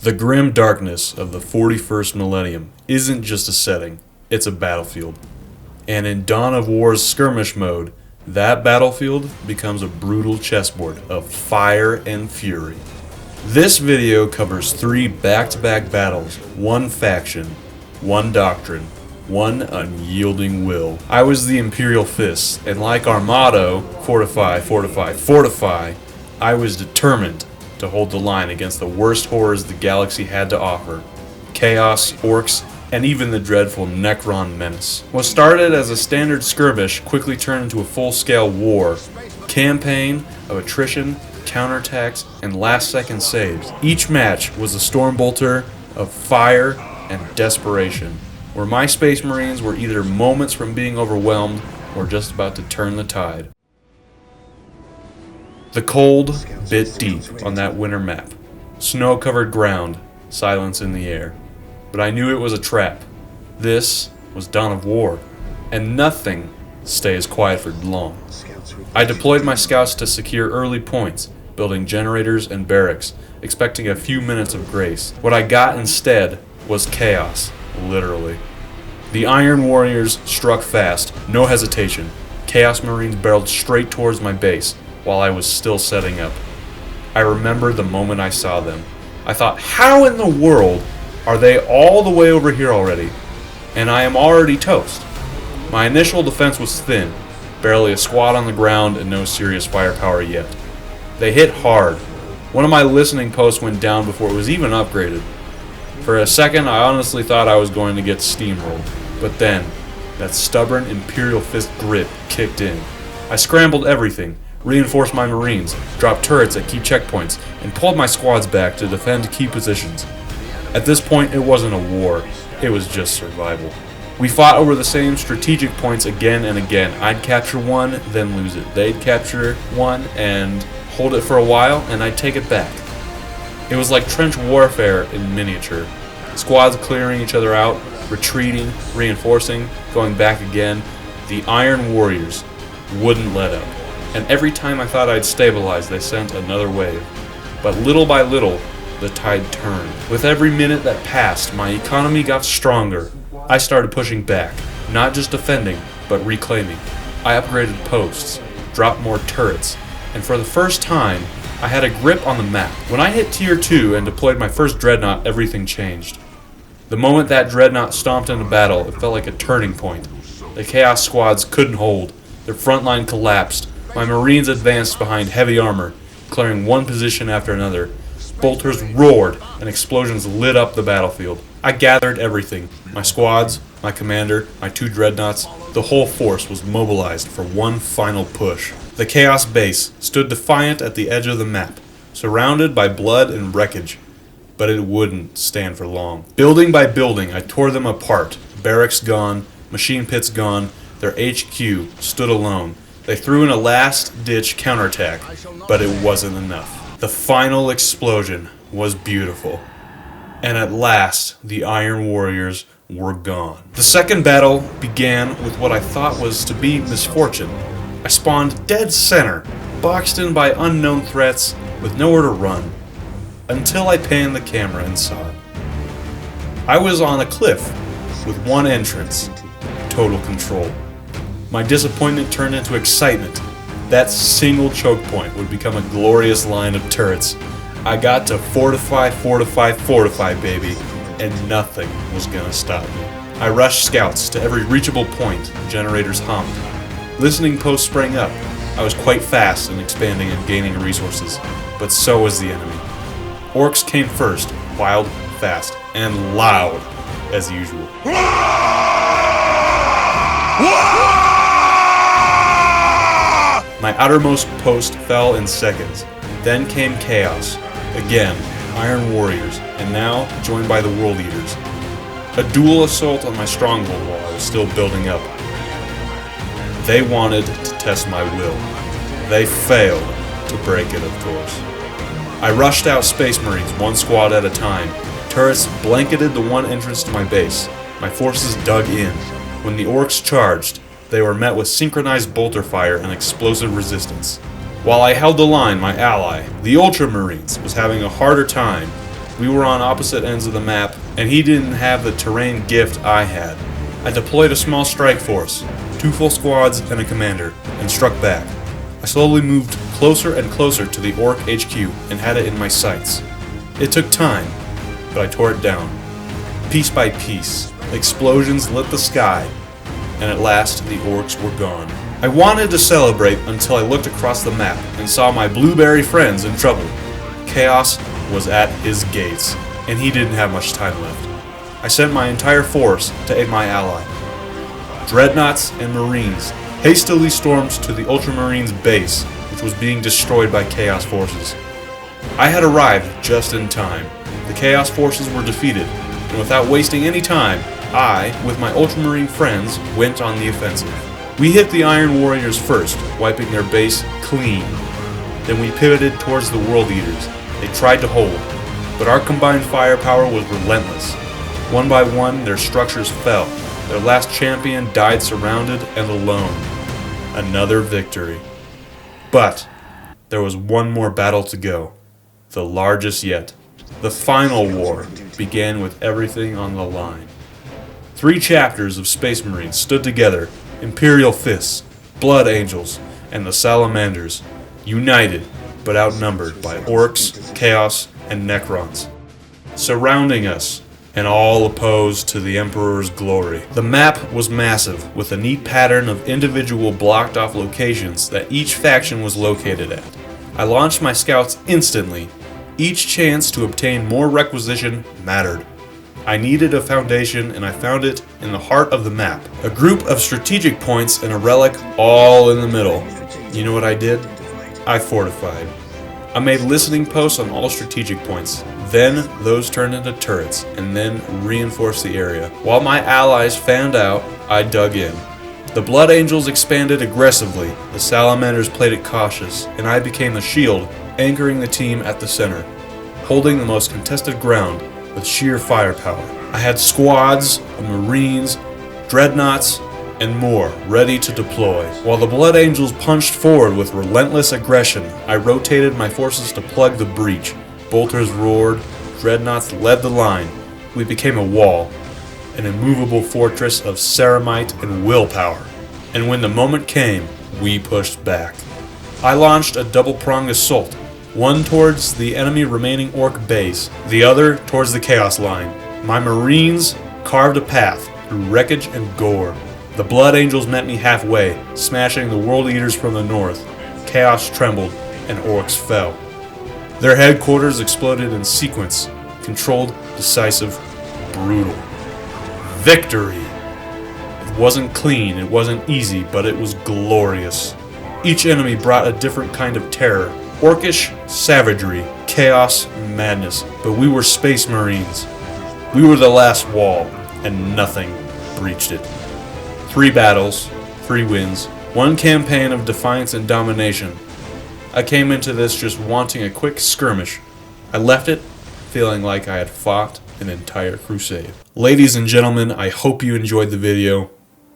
The grim darkness of the 41st millennium isn't just a setting, it's a battlefield. And in Dawn of War's skirmish mode, that battlefield becomes a brutal chessboard of fire and fury. This video covers 3 back-to-back battles, 1 faction, 1 doctrine, 1 unyielding will. I was the Imperial Fists, and like our motto, fortify, fortify, fortify, I was determined to hold the line against the worst horrors the galaxy had to offer. Chaos, Orks, and even the dreadful Necron menace. What started as a standard skirmish quickly turned into a full-scale war, campaign of attrition, counterattacks, and last-second saves. Each match was a stormbolter of fire and desperation, where my Space Marines were either moments from being overwhelmed or just about to turn the tide. The cold bit deep on that winter map. Snow-covered ground, silence in the air. But I knew it was a trap. This was Dawn of War, and nothing stays quiet for long. I deployed my scouts to secure early points, building generators and barracks, expecting a few minutes of grace. What I got instead was chaos, literally. The Iron Warriors struck fast, no hesitation. Chaos Marines barreled straight towards my base, while I was still setting up. I remember the moment I saw them. I thought, how in the world are they all the way over here already? And I am already toast. My initial defense was thin, barely a squad on the ground and no serious firepower yet. They hit hard. One of my listening posts went down before it was even upgraded. For a second, I honestly thought I was going to get steamrolled. But then, that stubborn Imperial Fist grip kicked in. I scrambled everything, reinforced my Marines, dropped turrets at key checkpoints, and pulled my squads back to defend key positions. At this point, it wasn't a war, it was just survival. We fought over the same strategic points again and again. I'd capture one, then lose it. They'd capture one and hold it for a while, and I'd take it back. It was like trench warfare in miniature. Squads clearing each other out, retreating, reinforcing, going back again. The Iron Warriors wouldn't let up. And every time I thought I'd stabilize, they sent another wave. But little by little, the tide turned. With every minute that passed, my economy got stronger. I started pushing back, not just defending, but reclaiming. I upgraded posts, dropped more turrets, and for the first time, I had a grip on the map. When I hit Tier 2 and deployed my first Dreadnought, everything changed. The moment that Dreadnought stomped into battle, it felt like a turning point. The Chaos squads couldn't hold. Their front line collapsed. My Marines advanced behind heavy armor, clearing one position after another. Bolters roared, and explosions lit up the battlefield. I gathered everything. My squads, my commander, my 2 dreadnoughts. The whole force was mobilized for one final push. The Chaos base stood defiant at the edge of the map, surrounded by blood and wreckage. But it wouldn't stand for long. Building by building, I tore them apart. Barracks gone, machine pits gone, their HQ stood alone. They threw in a last-ditch counterattack, but it wasn't enough. The final explosion was beautiful. And at last, the Iron Warriors were gone. The second battle began with what I thought was to be misfortune. I spawned dead center, boxed in by unknown threats, with nowhere to run, until I panned the camera and saw it. I was on a cliff, with one entrance, total control. My disappointment turned into excitement. That single choke point would become a glorious line of turrets. I got to fortify, fortify, fortify, baby, and nothing was gonna stop me. I rushed scouts to every reachable point. Generators hummed. Listening posts sprang up. I was quite fast in expanding and gaining resources, but so was the enemy. Orks came first, wild, fast, and loud, as usual. My outermost post fell in seconds. Then came Chaos. Again, Iron Warriors, and now joined by the World Eaters. A dual assault on my stronghold while I was still building up. They wanted to test my will. They failed to break it, of course. I rushed out Space Marines, one squad at a time. Turrets blanketed the one entrance to my base. My forces dug in. When the Orks charged, they were met with synchronized bolter fire and explosive resistance. While I held the line, my ally, the Ultramarines, was having a harder time. We were on opposite ends of the map, and he didn't have the terrain gift I had. I deployed a small strike force, 2 full squads and a commander, and struck back. I slowly moved closer and closer to the Ork HQ and had it in my sights. It took time, but I tore it down. Piece by piece, explosions lit the sky, and at last the orcs were gone. I wanted to celebrate until I looked across the map and saw my blueberry friends in trouble. Chaos was at his gates, and he didn't have much time left. I sent my entire force to aid my ally. Dreadnoughts and Marines hastily stormed to the Ultramarines base, which was being destroyed by Chaos forces. I had arrived just in time. The Chaos forces were defeated, and without wasting any time, I, with my Ultramarine friends, went on the offensive. We hit the Iron Warriors first, wiping their base clean. Then we pivoted towards the World Eaters. They tried to hold, but our combined firepower was relentless. One by one, their structures fell. Their last champion died surrounded and alone. Another victory. But there was one more battle to go. The largest yet. The final war began with everything on the line. 3 chapters of Space Marines stood together, Imperial Fists, Blood Angels, and the Salamanders, united but outnumbered by Orks, Chaos, and Necrons, surrounding us, and all opposed to the Emperor's glory. The map was massive, with a neat pattern of individual blocked-off locations that each faction was located at. I launched my scouts instantly. Each chance to obtain more requisition mattered. I needed a foundation, and I found it in the heart of the map. A group of strategic points and a relic all in the middle. You know what I did? I fortified. I made listening posts on all strategic points. Then those turned into turrets, and then reinforced the area. While my allies fanned out, I dug in. The Blood Angels expanded aggressively, the Salamanders played it cautious, and I became the shield, anchoring the team at the center, holding the most contested ground with sheer firepower. I had squads of Marines, Dreadnoughts, and more ready to deploy. While the Blood Angels punched forward with relentless aggression, I rotated my forces to plug the breach. Bolters roared, Dreadnoughts led the line. We became a wall, an immovable fortress of ceramite and willpower. And when the moment came, we pushed back. I launched a double-pronged assault, one towards the enemy remaining Ork base, the other towards the Chaos line. My Marines carved a path through wreckage and gore. The Blood Angels met me halfway, smashing the World Eaters from the north. Chaos trembled, and Orks fell. Their headquarters exploded in sequence, controlled, decisive, brutal. Victory! It wasn't clean, it wasn't easy, but it was glorious. Each enemy brought a different kind of terror. Orcish savagery, chaos, madness, but we were Space Marines. We were the last wall, and nothing breached it. 3 battles, 3 wins, 1 campaign of defiance and domination. I came into this just wanting a quick skirmish. I left it feeling like I had fought an entire crusade. Ladies and gentlemen, I hope you enjoyed the video.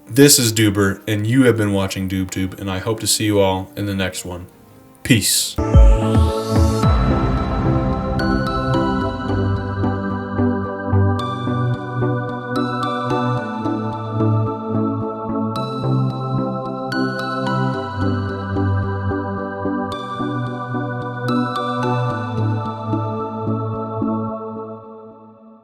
This is Duber, and you have been watching DoobTube, and I hope to see you all in the next one. Peace.